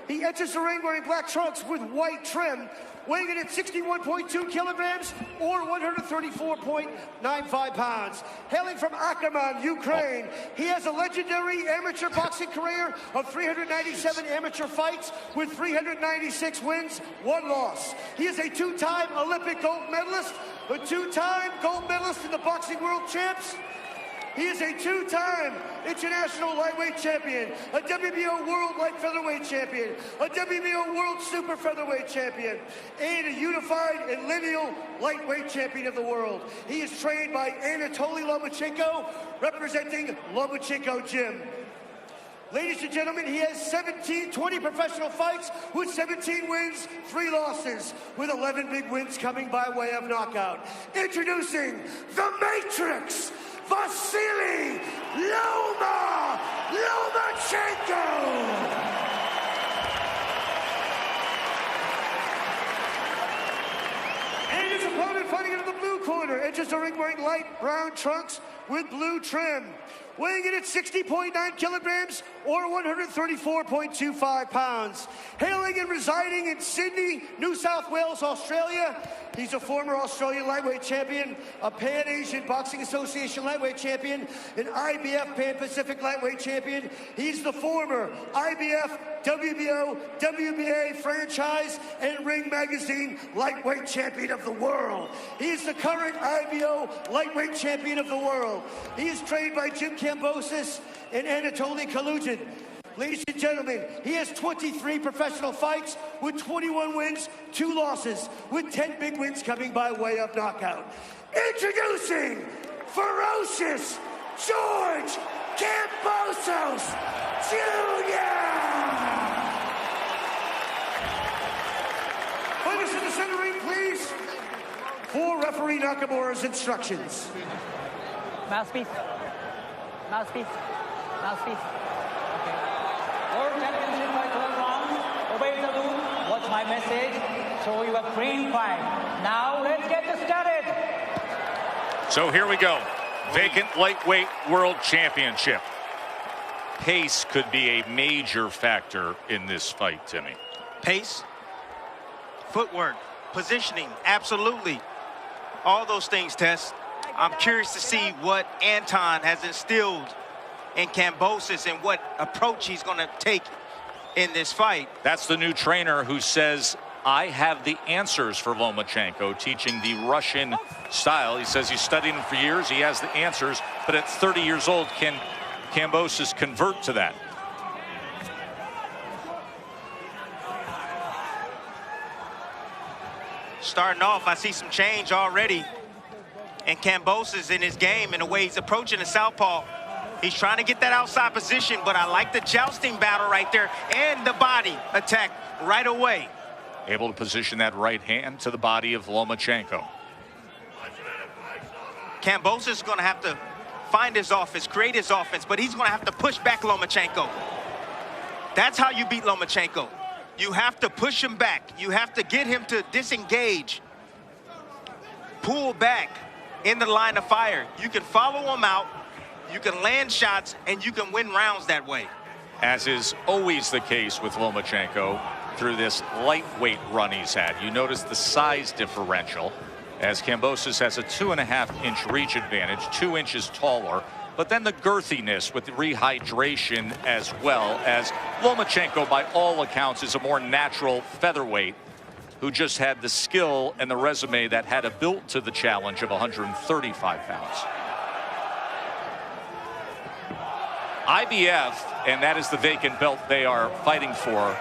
He enters the ring wearing black trunks with white trim, weighing in at 61.2 kilograms or 134.95 pounds. Hailing from Akerman, Ukraine, he has a legendary amateur boxing career of 397 amateur fights with 396 wins, 1 loss. He is a 2-time Olympic gold medalist, a 2-time gold medalist in the Boxing World Champs. He is a 2-time international lightweight champion, a WBO World Light Featherweight champion, a WBO World Super Featherweight champion, and a unified and lineal lightweight champion of the world. He is trained by Anatoly Lomachenko, representing Lomachenko Gym. Ladies and gentlemen, he has 20 professional fights with 17 wins, 3 losses, with 11 big wins coming by way of knockout. Introducing the Matrix, Vasiliy Lomachenko! And his opponent fighting into the blue corner, enters the ring wearing light brown trunks with blue trim, weighing in at 60.9 kilograms or 134.25 pounds. Hailing and residing in Sydney, New South Wales, Australia, he's a former Australian lightweight champion, a Pan-Asian Boxing Association lightweight champion, an IBF Pan-Pacific lightweight champion. He's the former IBF, WBO, WBA franchise, and Ring Magazine lightweight champion of the world. He is the current IBO lightweight champion of the world. He is trained by Jim Kambosos and Anatoly Kalugin. Ladies and gentlemen, he has 23 professional fights with 21 wins, 2 losses, with 10 big wins coming by way of knockout. Introducing ferocious George Kambosos Jr. Find us in the center ring, please, for referee Nakamura's instructions. Mouthpiece. Mouthpiece. Mouthpiece. Okay. World Championship by 12 rounds. Obey the rule. Watch my message. So you have green fight. Now let's get this started. So here we go. Vacant lightweight world championship. Pace could be a major factor in this fight, Timmy. Pace, footwork, positioning, absolutely. All those things, Tess. I'm curious to see what Anton has instilled in Kambosos and what approach he's going to take in this fight. That's the new trainer who says, I have the answers for Lomachenko, teaching the Russian style. He says he's studied him for years. He has the answers. But at 30 years old, can Kambosos convert to that? Starting off, I see some change already. And Kambosos in his game and the way he's approaching the southpaw. He's trying to get that outside position, but I like the jousting battle right there and the body attack right away. Able to position that right hand to the body of Lomachenko. Kambosos is going to have to find his offense, create his offense, but he's going to have to push back Lomachenko. That's how you beat Lomachenko. You have to push him back. You have to get him to disengage, pull back in the line of fire. You can follow him out, you can land shots, and you can win rounds that way. As is always the case with Lomachenko through this lightweight run he's had. You notice the size differential as Kambosos has a 2.5-inch reach advantage, 2 inches taller, but then the girthiness with the rehydration as well, as Lomachenko, by all accounts, is a more natural featherweight who just had the skill and the resume that had a built to the challenge of 135 pounds. IBF, and that is the vacant belt they are fighting for,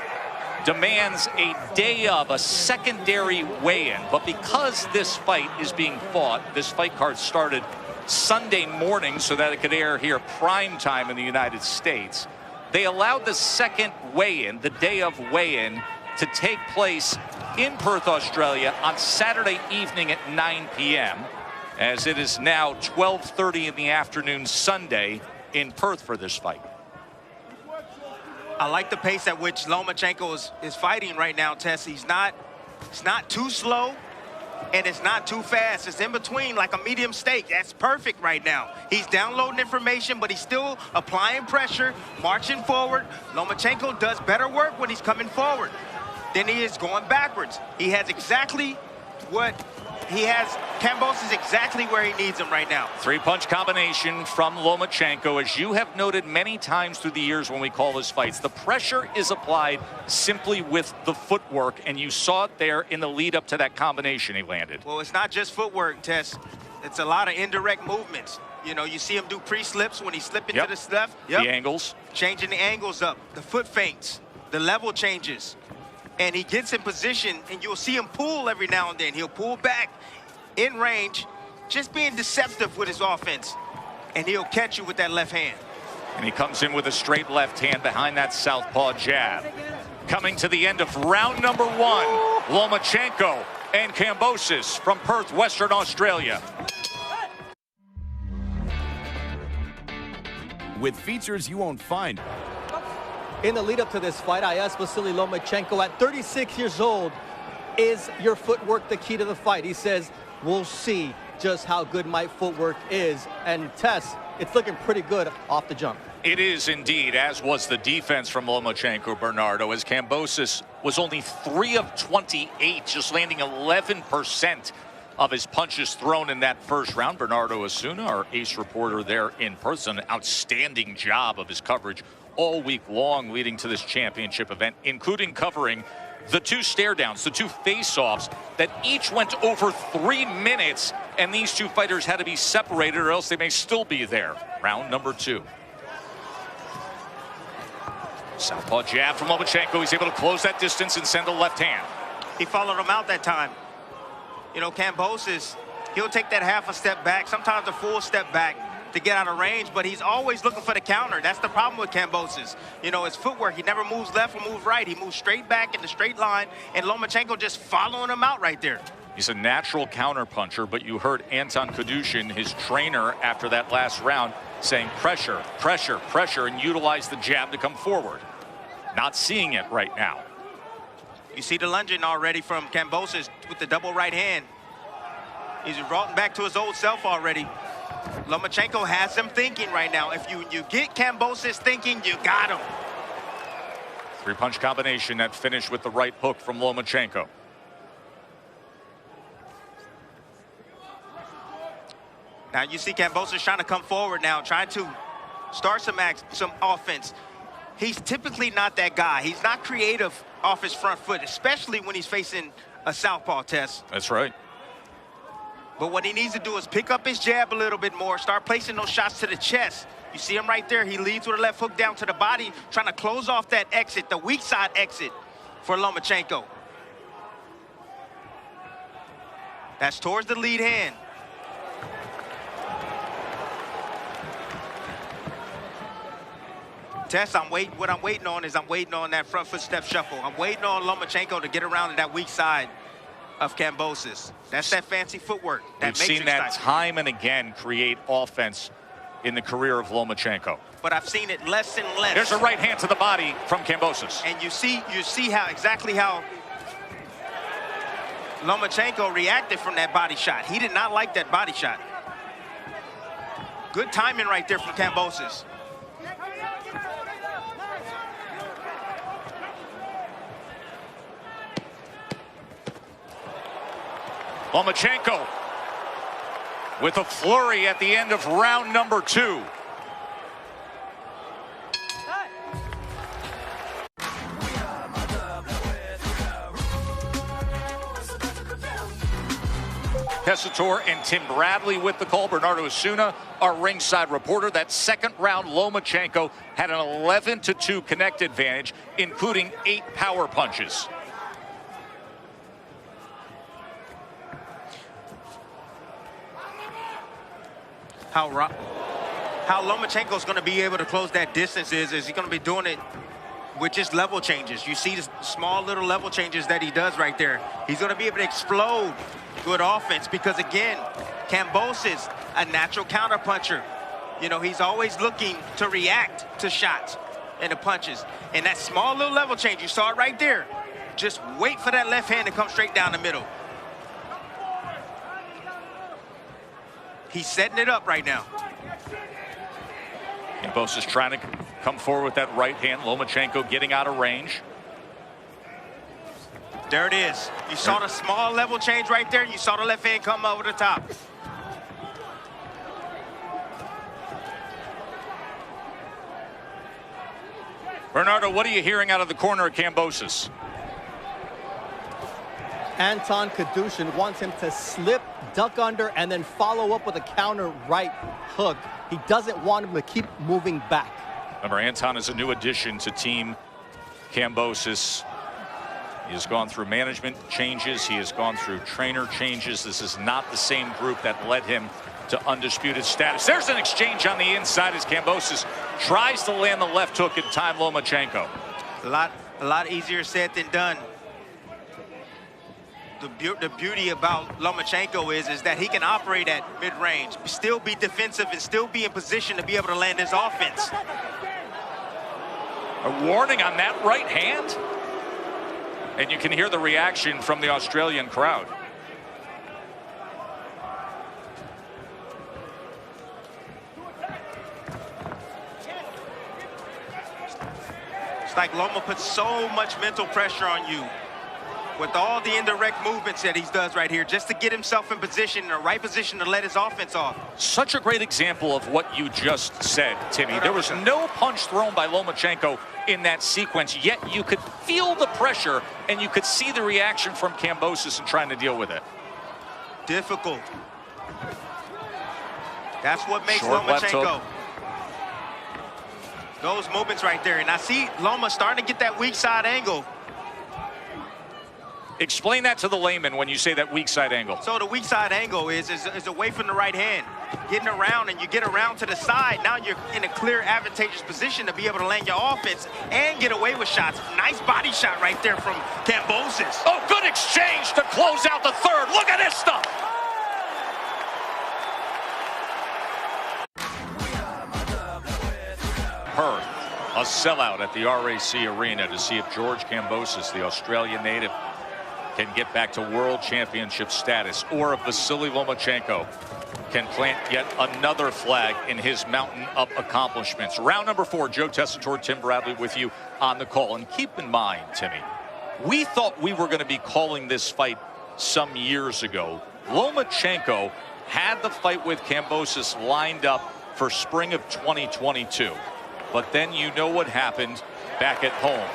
demands a day of a secondary weigh-in. But because this fight is being fought, this fight card started Sunday morning so that it could air here prime time in the United States, they allowed the second weigh-in, the day of weigh-in, to take place in Perth, Australia on Saturday evening at 9 p.m. as it is now 12:30 in the afternoon Sunday in Perth for this fight. I like the pace at which Lomachenko is fighting right now, Tess. He's not too slow. And it's not too fast. It's in between like a medium steak. That's perfect right now. He's downloading information, but he's still applying pressure, marching forward. Lomachenko does better work when he's coming forward than he is going backwards. He has exactly what he has. Kambosos is exactly where he needs him right now. Three-punch combination from Lomachenko. As you have noted many times through the years when we call this fights, the pressure is applied simply with the footwork, and you saw it there in the lead up to that combination he landed. Well, it's not just footwork, Tess. It's a lot of indirect movements. You know, you see him do pre-slips when he's slipping to the left. The angles. Changing the angles up, the foot feints, the level changes. And he gets in position, and you'll see him pull every now and then. He'll pull back in range, just being deceptive with his offense. And he'll catch you with that left hand. And he comes in with a straight left hand behind that southpaw jab. Coming to the end of round number 1, Lomachenko and Kambosos from Perth, Western Australia. With features you won't find. In the lead up to this fight, I asked Vasiliy Lomachenko, at 36 years old, is your footwork the key to the fight? He says, we'll see just how good my footwork is. And Tess, it's looking pretty good off the jump. It is indeed, as was the defense from Lomachenko, Bernardo, as Kambosos was only 3 of 28, just landing 11% of his punches thrown in that first round. Bernardo Osuna, our ace reporter there in Perth, an outstanding job of his coverage all week long leading to this championship event, including covering the 2 stare downs, the 2 face-offs that each went over 3 minutes, and these 2 fighters had to be separated or else they may still be there. Round number 2. Southpaw jab from Lomachenko. He's able to close that distance and send a left hand. He followed him out that time. You know, Kambosos, he'll take that half a step back, sometimes a full step back to get out of range, but he's always looking for the counter. That's the problem with Kambosos. You know, his footwork, he never moves left or moves right. He moves straight back in the straight line, and Lomachenko just following him out right there. He's a natural counter puncher, but you heard Anton Kadushin, his trainer, after that last round, saying pressure, pressure, pressure, and utilize the jab to come forward. Not seeing it right now. You see the lunging already from Kambosos with the double right hand. He's brought back to his old self already. Lomachenko has him thinking right now. If you get Kambosos thinking, you got him. 3-punch combination that finished with the right hook from Lomachenko. Now you see Kambosos trying to come forward now, trying to start some offense. He's typically not that guy. He's not creative off his front foot, especially when he's facing a southpaw test. That's right. But what he needs to do is pick up his jab a little bit more, start placing those shots to the chest. You see him right there. He leads with a left hook down to the body, trying to close off that exit, the weak side exit for Lomachenko. That's towards the lead hand. Tess, what I'm waiting on is I'm waiting on that front foot step shuffle. I'm waiting on Lomachenko to get around to that weak side of Kambosos. That's that fancy footwork. We've seen that time and again create offense in the career of Lomachenko. But I've seen it less and less. There's a right hand to the body from Kambosos. And you see exactly how Lomachenko reacted from that body shot. He did not like that body shot. Good timing right there from Kambosos. Lomachenko with a flurry at the end of round number 2. Tessitore and Tim Bradley with the call. Bernardo Osuna, our ringside reporter. That second round, Lomachenko had an 11-2 connect advantage, including 8 power punches. How Lomachenko's going to be able to close that distance is he going to be doing it with just level changes. You see the small little level changes that he does right there. He's going to be able to explode good offense because, again, Kambosos, a natural counter puncher. You know, he's always looking to react to shots and the punches. And that small little level change, you saw it right there. Just wait for that left hand to come straight down the middle. He's setting it up right now. Kambosos is trying to come forward with that right hand. Lomachenko getting out of range. There it is. You saw the small level change right there. You saw the left hand come over the top. Bernardo, what are you hearing out of the corner of Kambosos? Anton Kadushin wants him to slip, duck under, and then follow up with a counter right hook. He doesn't want him to keep moving back. Remember, Anton is a new addition to Team Kambosos. He has gone through management changes. He has gone through trainer changes. This is not the same group that led him to undisputed status. There's an exchange on the inside as Kambosos tries to land the left hook and time Lomachenko. A lot easier said than done. The beauty about Lomachenko is that he can operate at mid-range, still be defensive, and still be in position to be able to land his offense. A warning on that right hand. And you can hear the reaction from the Australian crowd. It's like Loma puts so much mental pressure on you with all the indirect movements that he does right here just to get himself in position, in the right position to let his offense off. Such a great example of what you just said, Timmy. There was no punch thrown by Lomachenko in that sequence, yet you could feel the pressure and you could see the reaction from Kambosos in trying to deal with it. Difficult. That's what makes Short left Lomachenko. hook. Those movements right there. And I see Loma starting to get that weak side angle. Explain that to the layman when you say that weak side angle. So the weak side angle is away from the right hand. Getting around, and you get around to the side. Now you're in a clear, advantageous position to be able to land your offense and get away with shots. Nice body shot right there from Kambosos. Oh, good exchange to close out the third. Look at this stuff. Perth, a sellout at the RAC Arena to see if George Kambosos, the Australian native, can get back to world championship status, or if Vasiliy Lomachenko can plant yet another flag in his mountain of accomplishments. Round number 4, Joe Tessitore, Tim Bradley with you on the call. And keep in mind, Timmy, we thought we were going to be calling this fight some years ago. Lomachenko had the fight with Kambosos lined up for spring of 2022. But then you know what happened back at home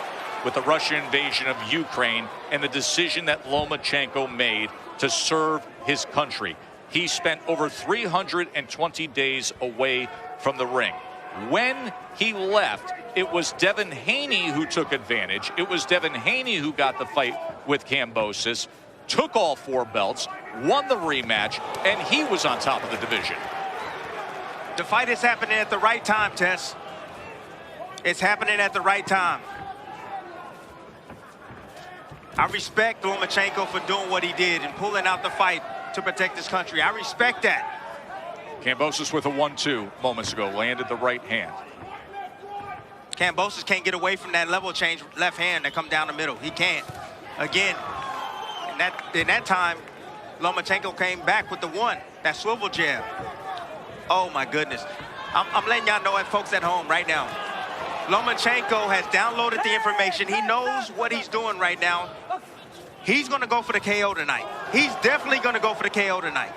with the Russian invasion of Ukraine and the decision that Lomachenko made to serve his country. He spent over 320 days away from the ring. When he left, it was Devin Haney who took advantage. It was Devin Haney who got the fight with Kambosos, took all 4 belts, won the rematch, and he was on top of the division. The fight is happening at the right time, Tess. It's happening at the right time. I respect Lomachenko for doing what he did and pulling out the fight to protect his country. I respect that. Kambosos with a 1-2 moments ago, landed the right hand. Kambosos can't get away from that level change left hand that come down the middle. He can't. Again, in that time, Lomachenko came back with the 1, that swivel jab. Oh my goodness. I'm letting y'all know, folks at home right now. Lomachenko has downloaded the information. He knows what he's doing right now. He's going to go for the KO tonight. He's definitely going to go for the KO tonight.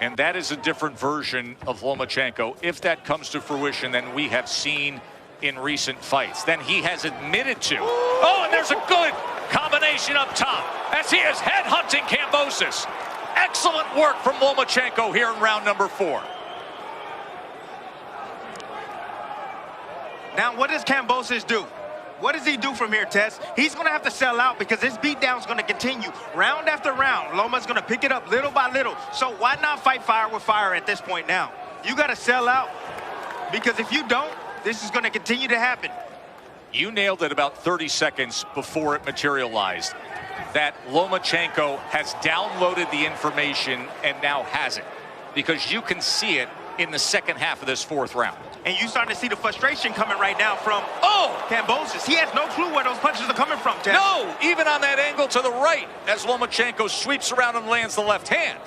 And that is a different version of Lomachenko, if that comes to fruition, than we have seen in recent fights. Then he has admitted to. Oh, and there's a good combination up top as he is headhunting Kambosos. Excellent work from Lomachenko here in round number 4. Now, what does Kambosos do? What does he do from here, Tess? He's going to have to sell out because this beatdown is going to continue round after round. Loma's going to pick it up little by little. So why not fight fire with fire at this point now? You got to sell out because if you don't, this is going to continue to happen. You nailed it about 30 seconds before it materialized. That Lomachenko has downloaded the information and now has it, because you can see it in the second half of this 4th round. And you starting to see the frustration coming right now from Kambosos. He has no clue where those punches are coming from, Tess. No, even on that angle to the right as Lomachenko sweeps around and lands the left hand.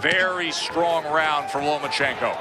Very strong round for Lomachenko.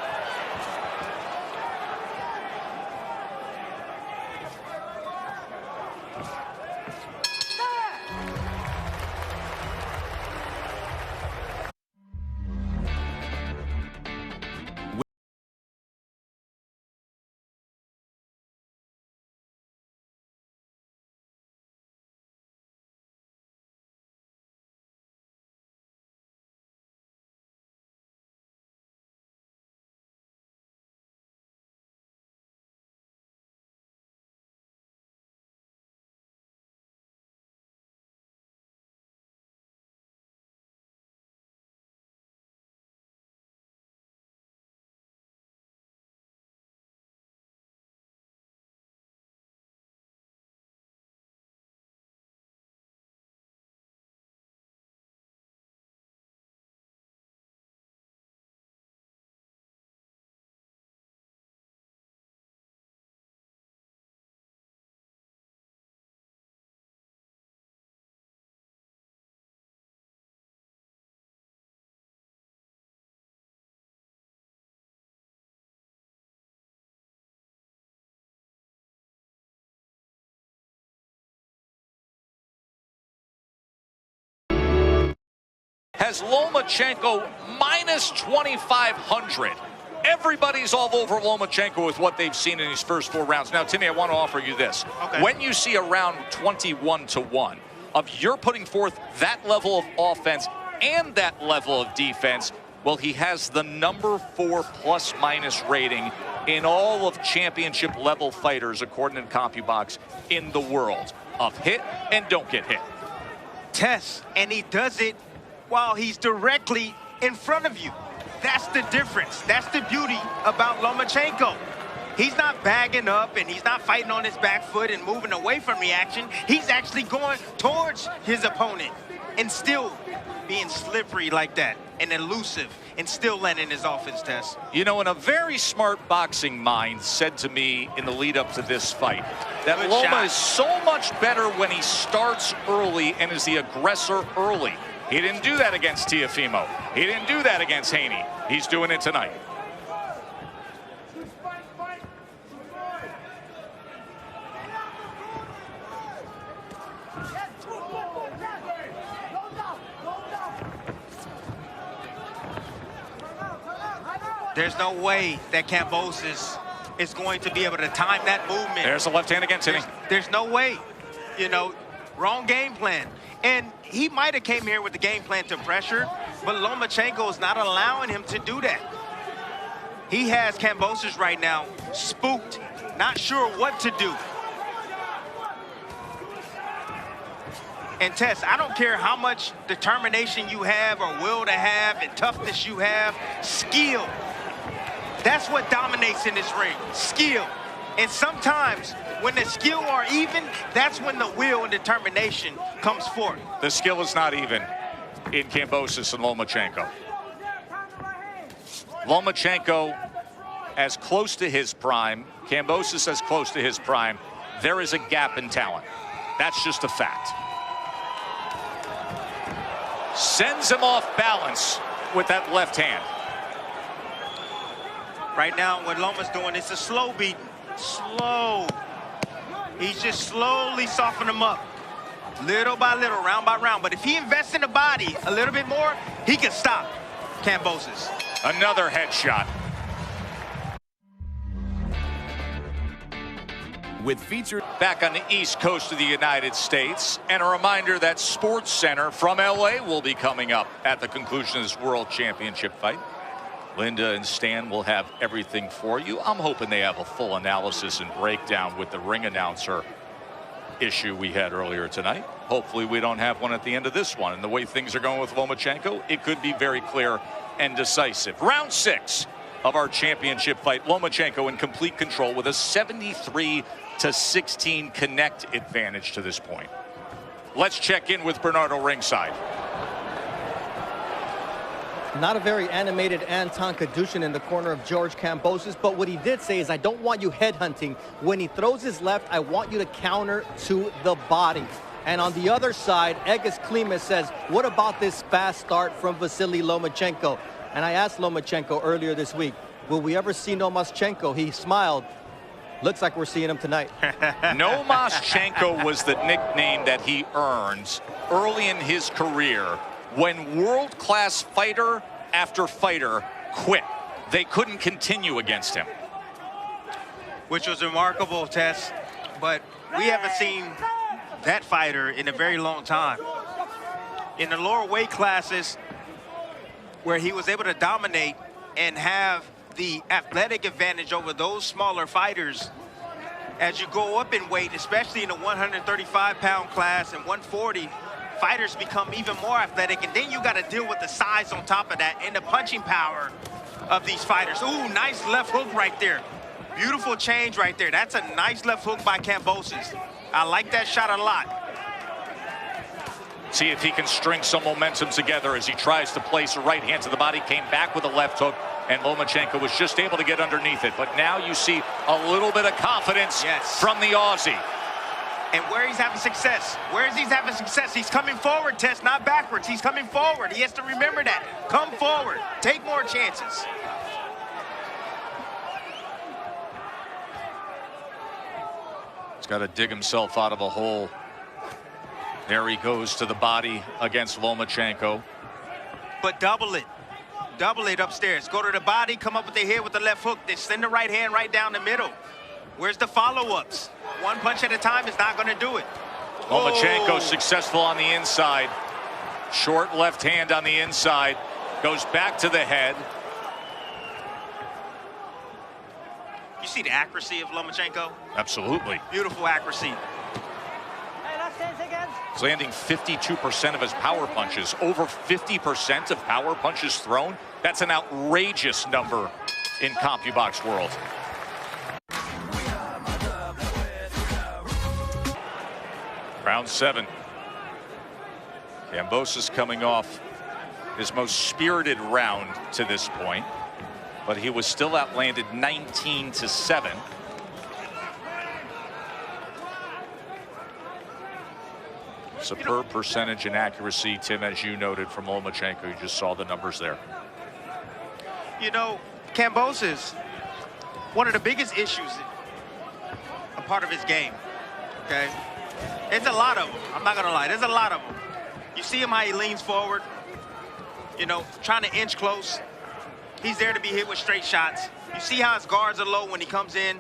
Has Lomachenko minus 2,500. Everybody's all over Lomachenko with what they've seen in his first 4 rounds. Now, Timmy, I want to offer you this. Okay. When you see a round 21-1 of you're putting forth that level of offense and that level of defense, well, he has the number 4 plus-minus rating in all of championship-level fighters, according to CompuBox, in the world of hit and don't get hit. Test, and he does it while he's directly in front of you. That's the difference. That's the beauty about Lomachenko. He's not bagging up and he's not fighting on his back foot and moving away from reaction. He's actually going towards his opponent and still being slippery like that and elusive and still letting his offense test. You know, and a very smart boxing mind said to me in the lead up to this fight that Good Loma shot. is so much better when he starts early and is the aggressor early. He didn't do that against Teofimo. He didn't do that against Haney. He's doing it tonight. There's no way that Kambosos is going to be able to time that movement. There's a left hand against Haney. There's no way. You know, wrong game plan. And he might have came here with the game plan to pressure, but Lomachenko is not allowing him to do that. He has Kambosos right now spooked, not sure what to do. And Tess, I don't care how much determination you have or will to have and toughness you have, skill. That's what dominates in this ring, skill. And sometimes when the skill are even, that's when the will and determination comes forth. The skill is not even in Kambosos and Lomachenko. Lomachenko as close to his prime, Kambosos as close to his prime. There is a gap in talent. That's just a fact. Sends him off balance with that left hand. Right now, what Loma's doing is a slow beat. Slow. He's just slowly softening him up. Little by little, round by round. But if he invests in the body a little bit more, he can stop Kambosos. Another headshot. With featured Back on the East Coast of the United States, and a reminder that Sports Center from LA will be coming up at the conclusion of this World Championship fight. Linda and Stan will have everything for you. I'm hoping they have a full analysis and breakdown with the ring announcer issue we had earlier tonight. Hopefully we don't have one at the end of this one. And the way things are going with Lomachenko, it could be very clear and decisive. Round 6 of our championship fight. Lomachenko in complete control with a 73-16 connect advantage to this point. Let's check in with Bernardo ringside. Not a very animated Anton Kadushin in the corner of George Kambosos, but what he did say is, I don't want you headhunting. When he throws his left, I want you to counter to the body. And on the other side, Egis Klimas says, what about this fast start from Vasiliy Lomachenko? And I asked Lomachenko earlier this week, will we ever see Lomachenko? He smiled. Looks like we're seeing him tonight. Lomachenko was the nickname that he earned early in his career when world-class fighter after fighter quit. They couldn't continue against him. Which was remarkable, Tess. But we haven't seen that fighter in a very long time. In the lower weight classes, where he was able to dominate and have the athletic advantage over those smaller fighters, as you go up in weight, especially in the 135-pound class and 140, fighters become even more athletic, and then you got to deal with the size on top of that and the punching power of these fighters. Ooh, nice left hook right there. Beautiful change right there. That's a nice left hook by Kambosos. I like that shot a lot. See if he can string some momentum together as he tries to place a right hand to the body. Came back with a left hook, and Lomachenko was just able to get underneath it. But now you see a little bit of confidence from the Aussie. And where he's having success, he's coming forward, Tess, not backwards. He's coming forward. He has to remember that. Come forward. Take more chances. He's got to dig himself out of a hole. There he goes to the body against Lomachenko. But double it. Double it upstairs. Go to the body, come up with the head with the left hook, then send the right hand right down the middle. Where's the follow-ups? One punch at a time is not going to do it. Lomachenko successful on the inside. Short left hand on the inside. Goes back to the head. You see the accuracy of Lomachenko? Absolutely. Beautiful accuracy. He's landing 52% of his power punches. Over 50% of power punches thrown. That's an outrageous number in CompuBox world. Round 7. Kambosos coming off his most spirited round to this point, but he was still outlanded 19-7. Superb percentage and accuracy, Tim, as you noted from Lomachenko. You just saw the numbers there. You know, Kambosos, one of the biggest issues, a part of his game, okay? It's a lot of them. I'm not going to lie. There's a lot of them. You see him how he leans forward, you know, trying to inch close. He's there to be hit with straight shots. You see how his guards are low when he comes in.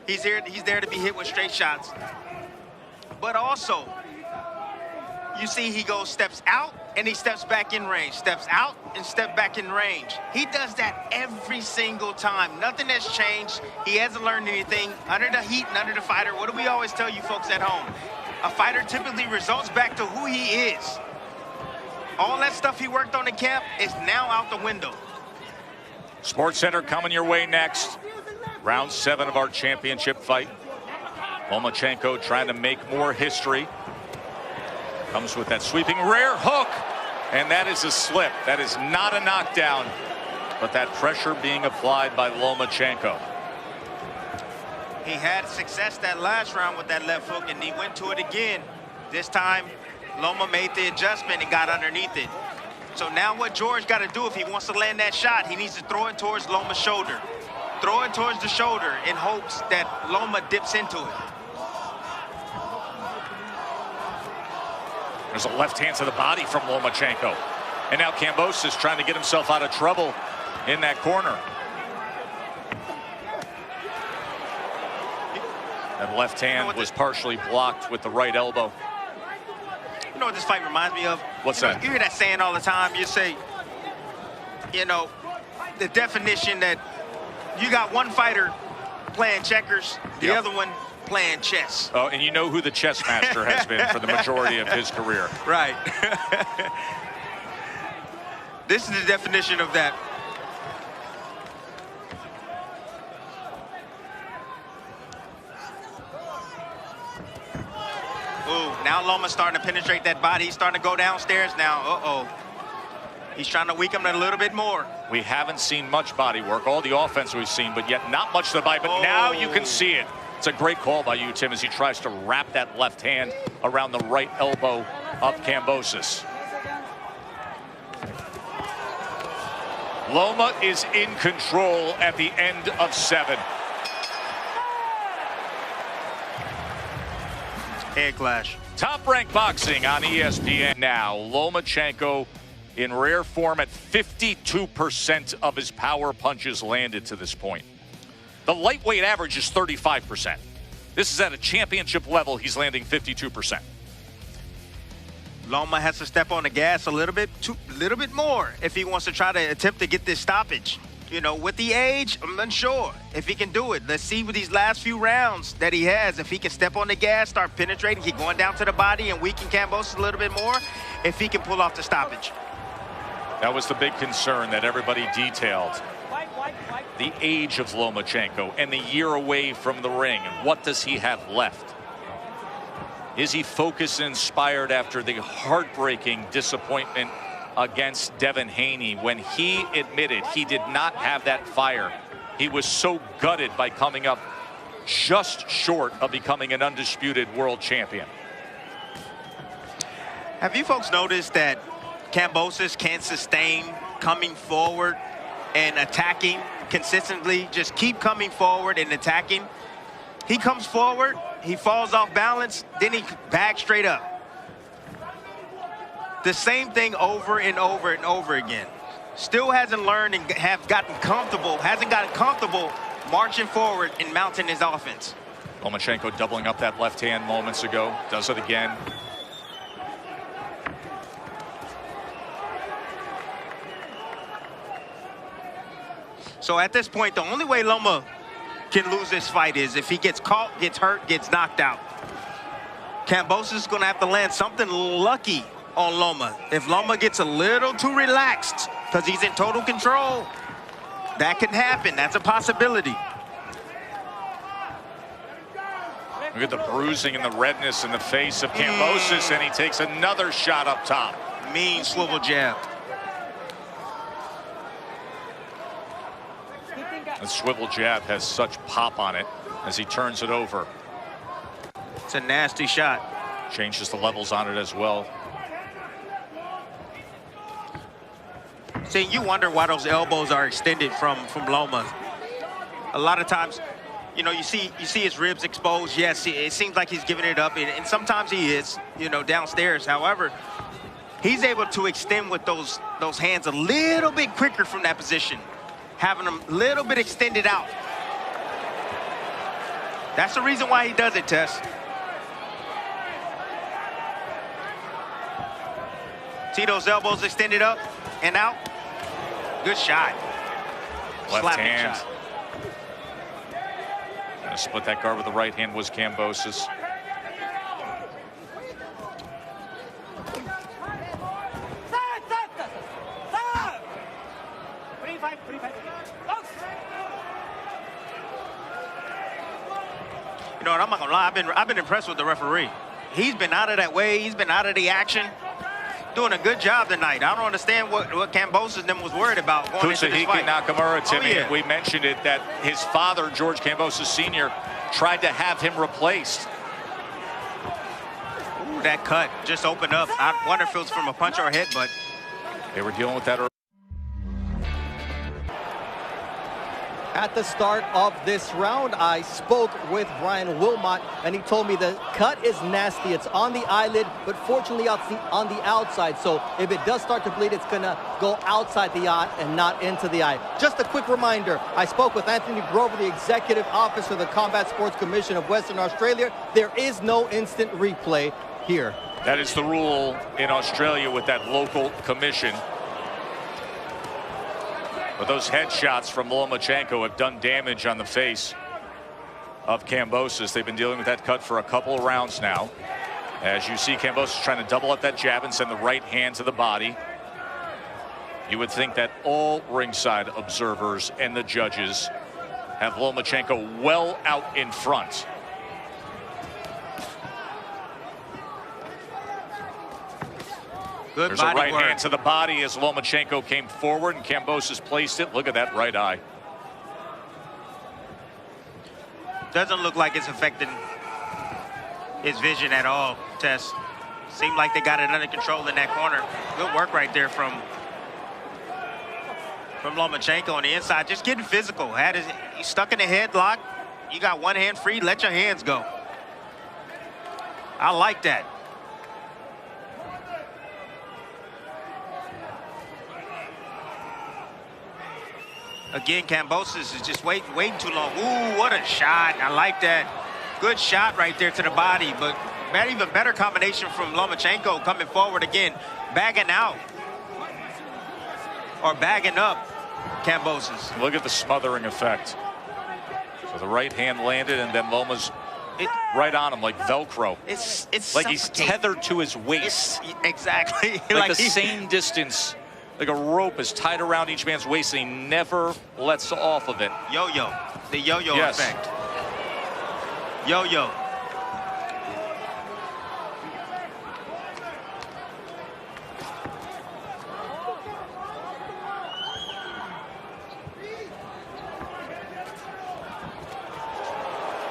He's there to be hit with straight shots. But also, you see he goes steps out and he steps back in range, steps out and step back in range. He does that every single time. Nothing has changed. He hasn't learned anything. Under the heat and under the fighter, what do we always tell you folks at home? A fighter typically results back to who he is. All that stuff he worked on in camp is now out the window. Sports Center coming your way next. Round 7 of our championship fight. Lomachenko trying to make more history. Comes with that sweeping rear hook, and that is a slip. That is not a knockdown, but that pressure being applied by Lomachenko. He had success that last round with that left hook, and he went to it again. This time, Loma made the adjustment and got underneath it. So now what George got to do if he wants to land that shot, he needs to throw it towards Loma's shoulder. Throw it towards the shoulder in hopes that Loma dips into it. There's a left hand to the body from Lomachenko. And now Kambosos trying to get himself out of trouble in that corner. That left hand was partially blocked with the right elbow. You know what this fight reminds me of? What's that? You hear that saying all the time. You say, you know, the definition that you got one fighter playing checkers, the other one playing chess. Oh, and you know who the chess master has been for the majority of his career. Right. This is the definition of that. Ooh, now Loma's starting to penetrate that body. He's starting to go downstairs now. Uh-oh. He's trying to weaken him a little bit more. We haven't seen much body work, all the offense we've seen, but yet not much to the body. But now you can see it. It's a great call by you, Tim, as he tries to wrap that left hand around the right elbow of Kambosos. Loma is in control at the end of 7. Head clash. Top Rank Boxing on ESPN now. Lomachenko in rare form at 52% of his power punches landed to this point. The lightweight average is 35%. This is at a championship level. He's landing 52%. Loma has to step on the gas a little bit more if he wants to try to attempt to get this stoppage. You know, with the age, I'm unsure if he can do it. Let's see with these last few rounds that he has, if he can step on the gas, start penetrating, keep going down to the body and weaken Kambosos a little bit more, if he can pull off the stoppage. That was the big concern that everybody detailed. The age of Lomachenko and the year away from the ring. And what does he have left? Is he focused and inspired after the heartbreaking disappointment against Devin Haney when he admitted he did not have that fire? He was so gutted by coming up just short of becoming an undisputed world champion. Have you folks noticed that Kambosos can't sustain coming forward and attacking consistently? Just keep coming forward and attacking. He comes forward, he falls off balance, then he backs straight up. The same thing over and over and over again. Still hasn't learned and hasn't gotten comfortable marching forward and mounting his offense. Lomachenko doubling up that left hand moments ago. Does it again. So at this point, the only way Loma can lose this fight is if he gets caught, gets hurt, gets knocked out. Kambosos is going to have to land something lucky on Loma. If Loma gets a little too relaxed because he's in total control, that can happen. That's a possibility. Look at the bruising and the redness in the face of Kambosos, and he takes another shot up top. Mean swivel jab. The swivel jab has such pop on it as he turns it over. It's a nasty shot. Changes the levels on it as well. See, you wonder why those elbows are extended from Loma. A lot of times, you know, you see his ribs exposed. Yes, it seems like he's giving it up, and sometimes he is, you know, downstairs. However, he's able to extend with those hands a little bit quicker from that position, having them a little bit extended out. That's the reason why he does it, Tess. See those elbows extended up and out? Good shot. Left Slapping hand. shot. Gonna split that guard with the right hand was Kambosos. You know what, I'm not gonna lie, I've been impressed with the referee. He's been out of that way, he's been out of the action. Doing a good job tonight. I don't understand what Kambosos and them was worried about going into this fight. Nakamura, Timmy, yeah. we mentioned it, that his father, George Kambosos Sr., tried to have him replaced. Ooh, that cut just opened up. I wonder if it was from a punch or a headbutt. They were dealing with that earlier. At the start of this round, I spoke with Brian Wilmot, and he told me the cut is nasty. It's on the eyelid, but fortunately on the outside. So if it does start to bleed, it's going to go outside the eye and not into the eye. Just a quick reminder, I spoke with Anthony Grover, the Executive Officer of the Combat Sports Commission of Western Australia. There is no instant replay here. That is the rule in Australia with that local commission. But those headshots from Lomachenko have done damage on the face of Kambosos. They've been dealing with that cut for a couple of rounds now. As you see, Kambosos trying to double up that jab and send the right hand to the body. You would think that all ringside observers and the judges have Lomachenko well out in front. Good There's a body right work. hand to the body as Lomachenko came forward and Kambosos placed it. Look at that right eye. Doesn't look like it's affecting his vision at all, Tess. Seemed like they got it under control in that corner. Good work right there from from Lomachenko on the inside, just getting physical. He's stuck in a headlock. You got one hand free, let your hands go. I like that. Again, Kambosos is just waiting too long. Ooh, what a shot. I like that. Good shot right there to the body, but even better combination from Lomachenko coming forward again, bagging out. Or bagging up Kambosos. Look at the smothering effect. So the right hand landed, and then Loma's right on him like Velcro. It's like he's tethered to his waist. Exactly. Like the same distance, like a rope is tied around each man's waist, and he never lets off of it. Yo-yo. The yo-yo effect. Yo-yo.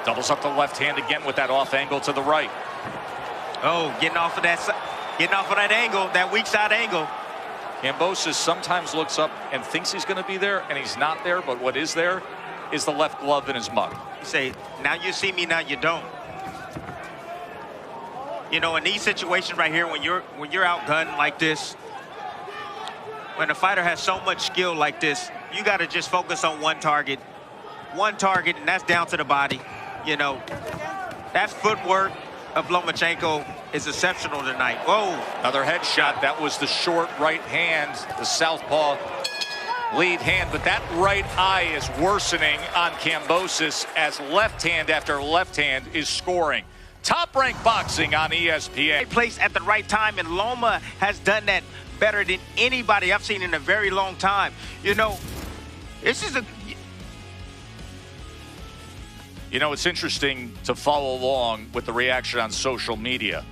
Doubles up the left hand again with that off angle to the right. Oh, getting off of that angle, that weak side angle. Kambosos sometimes looks up and thinks he's going to be there, and he's not there, but what is there is the left glove in his mug. You say, now you see me, now you don't. You know, in these situations right here, when you're outgunned like this, when a fighter has so much skill like this, you got to just focus on one target, and that's down to the body. You know, that footwork of Lomachenko is exceptional tonight. Whoa. Another headshot. That was the short right hand, the southpaw lead hand, but that right eye is worsening on Kambosos as left hand after left hand is scoring. Top Rank Boxing on ESPN. Right place at the right time, and Loma has done that better than anybody I've seen in a very long time. You know, this is You know, it's interesting to follow along with the reaction on social media,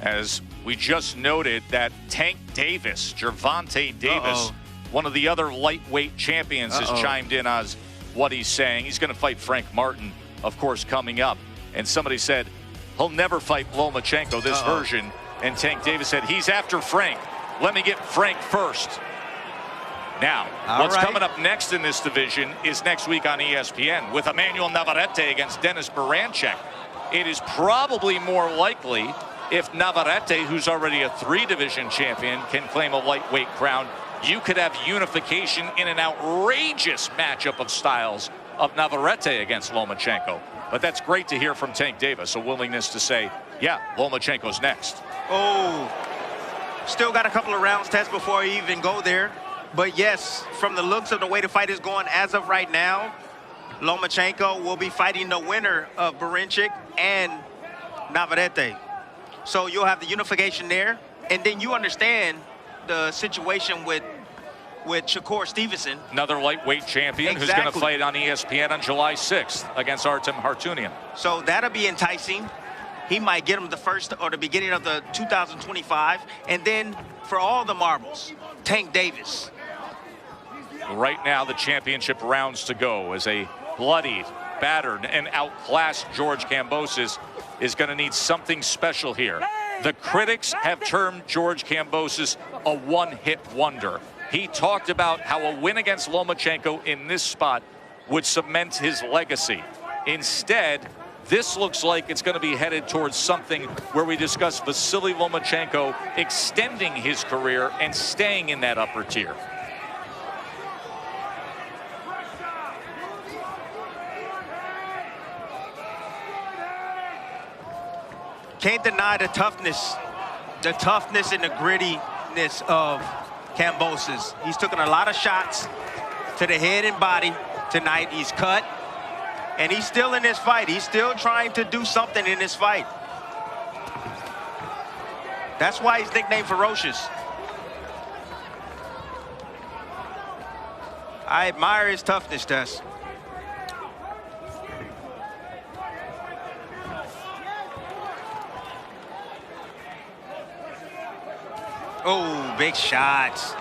as we just noted that Tank Davis, Gervonta Davis, one of the other lightweight champions, has chimed in on what he's saying. He's going to fight Frank Martin, of course, coming up. And somebody said, he'll never fight Lomachenko, this version. And Tank Davis said, he's after Frank. Let me get Frank first. Now, what's coming up next in this division is next week on ESPN with Emmanuel Navarrete against Dennis Baranchyk. It is probably more likely if Navarrete, who's already a 3-division champion, can claim a lightweight crown, you could have unification in an outrageous matchup of styles of Navarrete against Lomachenko. But that's great to hear from Tank Davis, a willingness to say, yeah, Lomachenko's next. Oh, still got a couple of rounds test before I even go there. But yes, from the looks of the way the fight is going as of right now, Lomachenko will be fighting the winner of Baranchyk and Navarrete. So you'll have the unification there. And then you understand the situation with Shakur Stevenson. Another lightweight champion who's going to fight on ESPN on July 6th against Artem Hartunian. So that'll be enticing. He might get him the first or the beginning of the 2025. And then for all the marbles, Tank Davis. Right now, the championship rounds to go as a bloodied, battered, and outclassed George Kambosos is going to need something special here. The critics have termed George Kambosos a one-hit wonder. He talked about how a win against Lomachenko in this spot would cement his legacy. Instead, this looks like it's going to be headed towards something where we discuss Vasiliy Lomachenko extending his career and staying in that upper tier. Can't deny the toughness and the grittiness of Kambosos. He's taken a lot of shots to the head and body tonight. He's cut, and he's still in this fight. He's still trying to do something in this fight. That's why he's nicknamed Ferocious. I admire his toughness, Tess. Oh, big shots.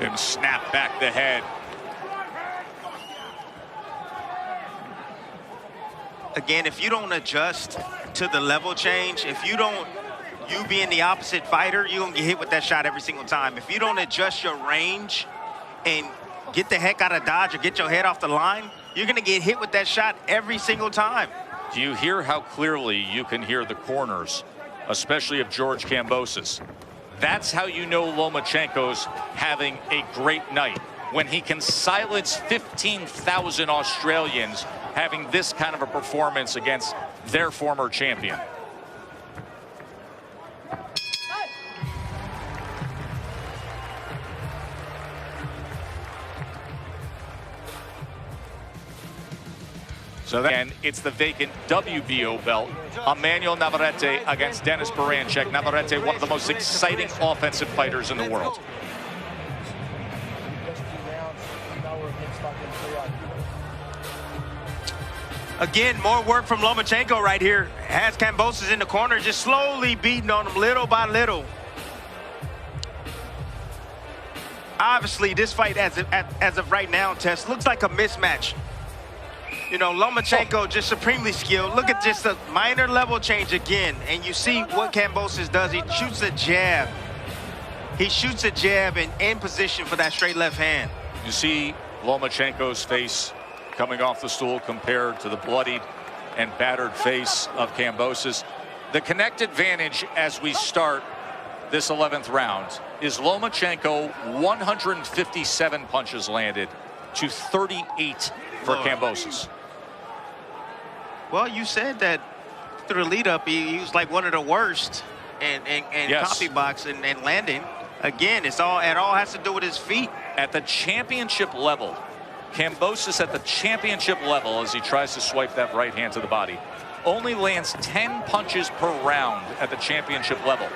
And snap back the head. Again, if you don't adjust to the level change, if you being the opposite fighter, you're going to get hit with that shot every single time. If you don't adjust your range and get the heck out of Dodge or get your head off the line, you're going to get hit with that shot every single time. Do you hear how clearly you can hear the corners, especially of George Kambosos? That's how you know Lomachenko's having a great night, when he can silence 15,000 Australians having this kind of a performance against their former champion. So then it's the vacant WBO belt. Emmanuel Navarrete against Denis Baranchyk. Navarrete, one of the most exciting offensive fighters in the world. Again, more work from Lomachenko right here. Has Kambosos in the corner, just slowly beating on him little by little. Obviously, this fight, as of right now, Tess, looks like a mismatch. You know, Lomachenko just supremely skilled. Look at just a minor level change again. And you see what Kambosos does. He shoots a jab. He shoots a jab and in position for that straight left hand. You see Lomachenko's face coming off the stool compared to the bloodied and battered face of Kambosos. The connect advantage as we start this 11th round is Lomachenko 157 punches landed to 38 for Kambosos. Well, you said that through the lead up, he was like one of the worst in yes. copy box and landing. Again, it all has to do with his feet. At the championship level, Kambosos at the championship level, as he tries to swipe that right hand to the body, only lands 10 punches per round at the championship level.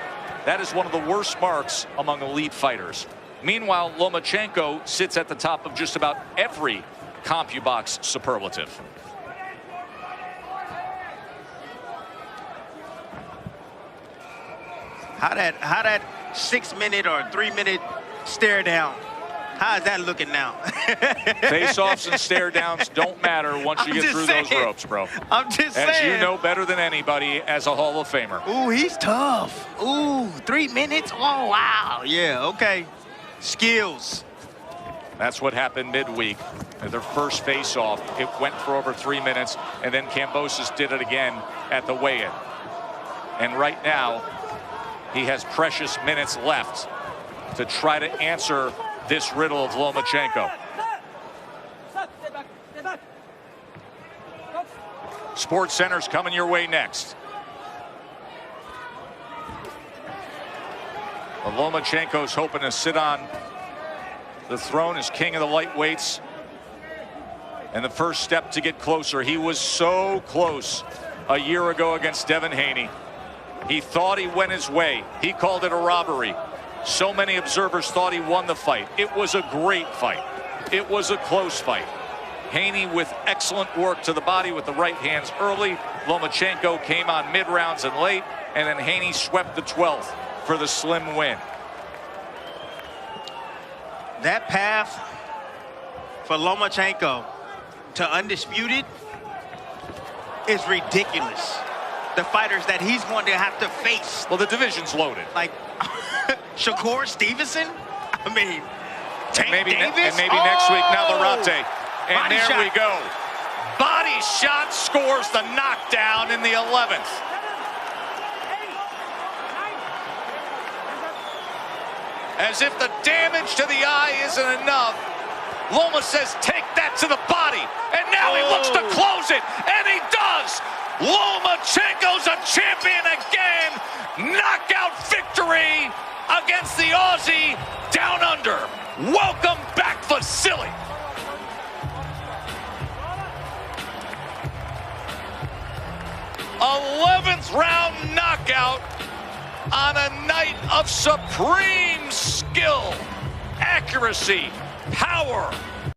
That is one of the worst marks among elite fighters. Meanwhile, Lomachenko sits at the top of just about every CompuBox superlative. How that 6-minute or 3-minute stare down, how is that looking now? Face-offs and stare-downs don't matter once you get through those ropes, bro. I'm just saying. As you know better than anybody as a Hall of Famer. Ooh, he's tough. Ooh, 3 minutes? Oh, wow. Yeah, okay. Skills. That's what happened midweek. Their first face-off, it went for over 3 minutes, and then Kambosos did it again at the weigh-in. And right now, he has precious minutes left to try to answer this riddle of Lomachenko. Sports Center's coming your way next. Well, Lomachenko's hoping to sit on the throne as king of the lightweights. And the first step to get closer, he was so close a year ago against Devin Haney. He thought he went his way. He called it a robbery. So many observers thought he won the fight. It was a great fight. It was a close fight. Haney with excellent work to the body with the right hands early. Lomachenko came on mid-rounds and late, and then Haney swept the 12th for the slim win. That path for Lomachenko to undisputed is ridiculous. The fighters that he's going to have to face. Well, the division's loaded. Like Shakur Stevenson? I mean, Tank Davis? And maybe next week, Navarrete. And Body there shot. we go. Body shot scores the knockdown in the 11th. As if the damage to the eye isn't enough, Loma says, take that to the body. And now he looks to close it, and he does. Lomachenko's a champion again. Knockout victory against the Aussie down under. Welcome back, Vasiliy. th round knockout on a night of supreme skill, accuracy, power,